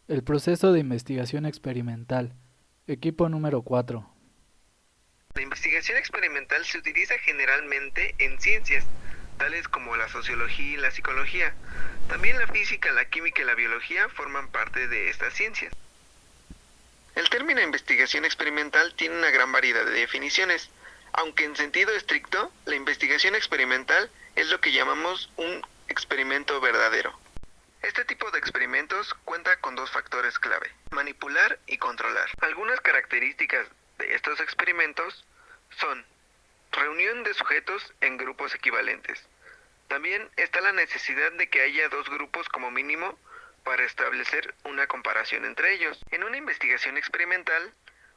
El proceso de investigación experimental. Equipo número 4. La investigación experimental se utiliza generalmente en ciencias, tales como la sociología y la psicología. También la física, la química y la biología forman parte de estas ciencias. El término investigación experimental tiene una gran variedad de definiciones, aunque en sentido estricto, la investigación experimental es lo que llamamos un experimento verdadero. Este tipo de experimentos cuenta con dos factores clave: manipular y controlar. Algunas características de estos experimentos son reunión de sujetos en grupos equivalentes. También está la necesidad de que haya dos grupos como mínimo para establecer una comparación entre ellos. En una investigación experimental,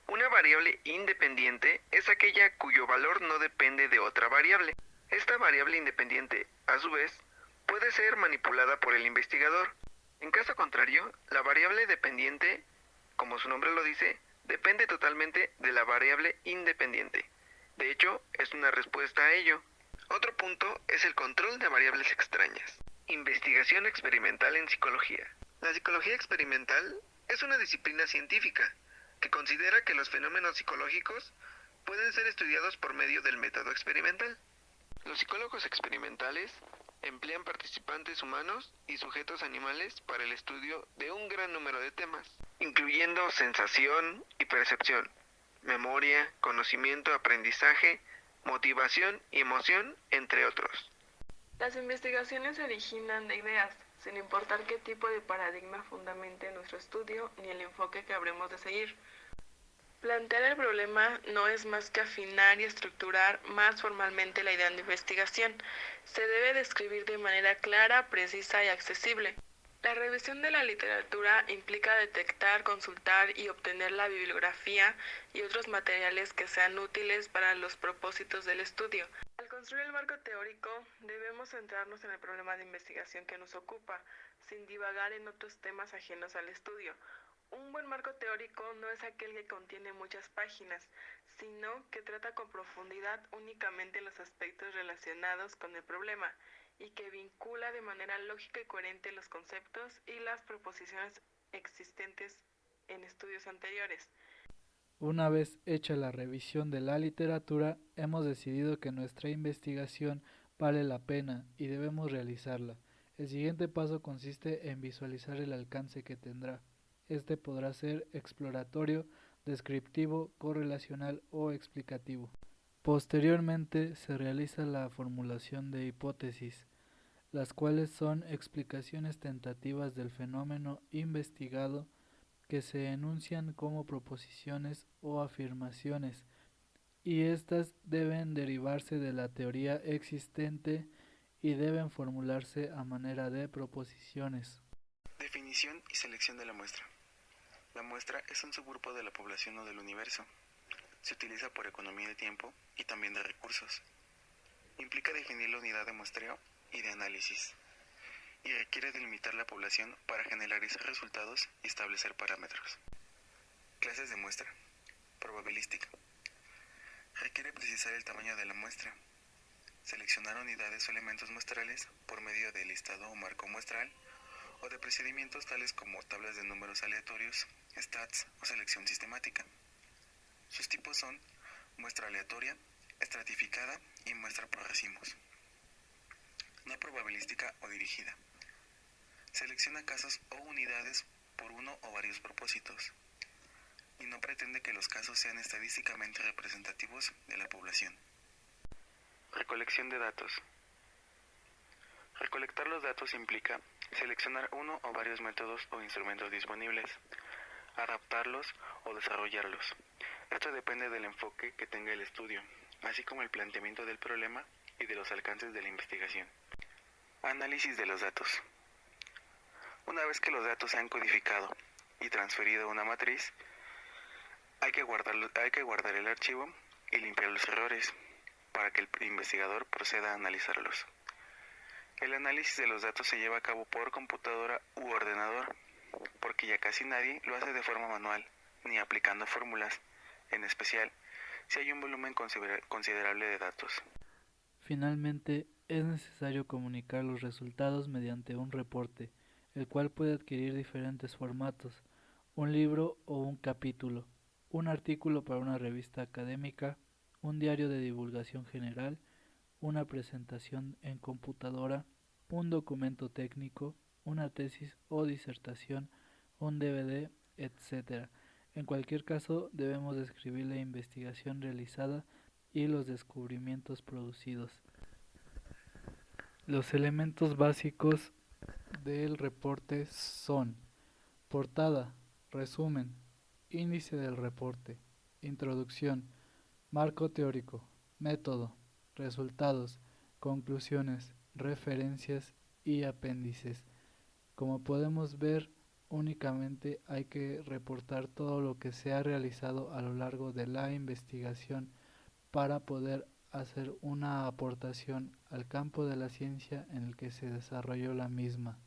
una variable independiente es aquella cuyo valor no depende de otra variable. Esta variable independiente, a su vez, puede ser manipulada por el investigador. En caso contrario, la variable dependiente, como su nombre lo dice, depende totalmente de la variable independiente. De hecho, es una respuesta a ello. Otro punto es el control de variables extrañas. Investigación experimental en psicología. La psicología experimental es una disciplina científica que considera que los fenómenos psicológicos pueden ser estudiados por medio del método experimental. Los psicólogos experimentales emplean participantes humanos y sujetos animales para el estudio de un gran número de temas, incluyendo sensación y percepción, memoria, conocimiento, aprendizaje, motivación y emoción, entre otros. Las investigaciones se originan de ideas, sin importar qué tipo de paradigma fundamente nuestro estudio ni el enfoque que habremos de seguir. Plantear el problema no es más que afinar y estructurar más formalmente la idea de investigación. Se debe describir de manera clara, precisa y accesible. La revisión de la literatura implica detectar, consultar y obtener la bibliografía y otros materiales que sean útiles para los propósitos del estudio. Al construir el marco teórico, debemos centrarnos en el problema de investigación que nos ocupa, sin divagar en otros temas ajenos al estudio. Un buen marco teórico no es aquel que contiene muchas páginas, sino que trata con profundidad únicamente los aspectos relacionados con el problema y que vincula de manera lógica y coherente los conceptos y las proposiciones existentes en estudios anteriores. Una vez hecha la revisión de la literatura, hemos decidido que nuestra investigación vale la pena y debemos realizarla. El siguiente paso consiste en visualizar el alcance que tendrá. Este podrá ser exploratorio, descriptivo, correlacional o explicativo. Posteriormente se realiza la formulación de hipótesis, las cuales son explicaciones tentativas del fenómeno investigado que se enuncian como proposiciones o afirmaciones, y éstas deben derivarse de la teoría existente y deben formularse a manera de proposiciones. Definición y selección de la muestra. La muestra es un subgrupo de la población o del universo. Se utiliza por economía de tiempo y también de recursos. Implica definir la unidad de muestreo y de análisis, y requiere delimitar la población para generalizar resultados y establecer parámetros. Clases de muestra. Probabilística. Requiere precisar el tamaño de la muestra, seleccionar unidades o elementos muestrales por medio de listado o marco muestral, o de procedimientos tales como tablas de números aleatorios, stats o selección sistemática. Sus tipos son muestra aleatoria, estratificada y muestra por racimos. No probabilística o dirigida. Selecciona casos o unidades por uno o varios propósitos, y no pretende que los casos sean estadísticamente representativos de la población. Recolección de datos. Recolectar los datos implica seleccionar uno o varios métodos o instrumentos disponibles, adaptarlos o desarrollarlos. Esto depende del enfoque que tenga el estudio, así como el planteamiento del problema y de los alcances de la investigación. Análisis de los datos. Una vez que los datos se han codificado y transferido a una matriz, hay que guardar el archivo y limpiar los errores para que el investigador proceda a analizarlos. El análisis de los datos se lleva a cabo por computadora u ordenador, porque ya casi nadie lo hace de forma manual, ni aplicando fórmulas, en especial si hay un volumen considerable de datos. Finalmente, es necesario comunicar los resultados mediante un reporte, el cual puede adquirir diferentes formatos: un libro o un capítulo, un artículo para una revista académica, un diario de divulgación general, una presentación en computadora, un documento técnico, una tesis o disertación, un DVD, etc. En cualquier caso, debemos describir la investigación realizada y los descubrimientos producidos. Los elementos básicos del reporte son: portada, resumen, índice del reporte, introducción, marco teórico, método, resultados, conclusiones, referencias y apéndices. Como podemos ver, únicamente hay que reportar todo lo que se ha realizado a lo largo de la investigación para poder hacer una aportación al campo de la ciencia en el que se desarrolló la misma.